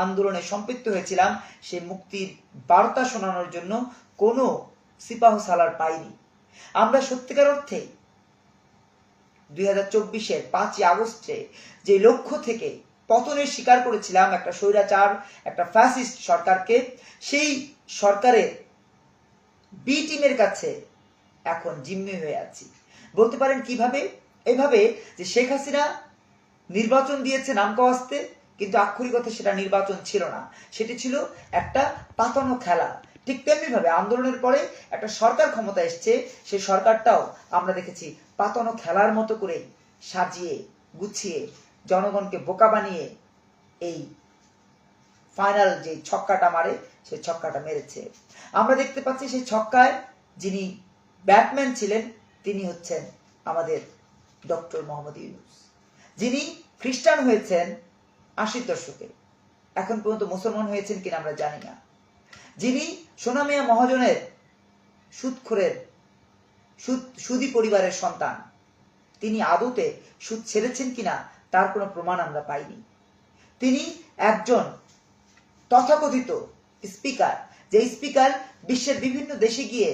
আন্দোলনে সম্পৃক্ত হয়েছিলাম, সেই মুক্তির বার্তা শোনানোর জন্য কোনো সিপাহ সালার পাইনি। আমরা সত্যিকার অর্থে 2024-এর 5ই আগস্টে যে লক্ষ্য থেকে পতনের শিকার করেছিলাম, একটা স্বৈরাচার, একটা ফ্যাসিস্ট সরকারকে, সেই সরকারের বি টিমের কাছে এখন জিম্মি হয়ে আছি। বলতে পারেন কিভাবে? এইভাবে যে শেখ হাসিনা নির্বাচন দিয়েছে নামকা ওয়াস্তে, কিন্তু আক্ষরিক অর্থে সেটা নির্বাচন ছিল না, সেটি ছিল একটা পাতানো খেলা। ঠিক তেমনি ভাবে আন্দোলনের পরে একটা সরকার ক্ষমতা এসছে, সেই সরকারটাও আমরা দেখেছি পাতানো খেলার মতো করে সাজিয়ে গুছিয়ে জনগণকে বোকা বানিয়ে এই ফাইনাল যে ছক্কাটা মারে, সেই ছক্কাটা মেরেছে। আমরা দেখতে পাচ্ছি সেই ছক্কায় যিনি ব্যাটম্যান ছিলেন তিনি হচ্ছেন আমাদের ডক্টর মোহাম্মদ ইউনূস, যিনি খ্রিস্টান হয়েছেন 80-র দশকে, এখন পর্যন্ত মুসলমান হয়েছেন কিনা আমরা জানি না, যিনি সোনামিয়া মহাজনের সুদখোরের সুদী পরিবারের সন্তান, তিনি আদতে সুদ ছেড়েছেন কিনা তার কোনো প্রমাণ আমরা পাইনি। তিনি একজন তথাকথিত স্পিকার, যে স্পিকার বিশ্বের বিভিন্ন দেশে গিয়ে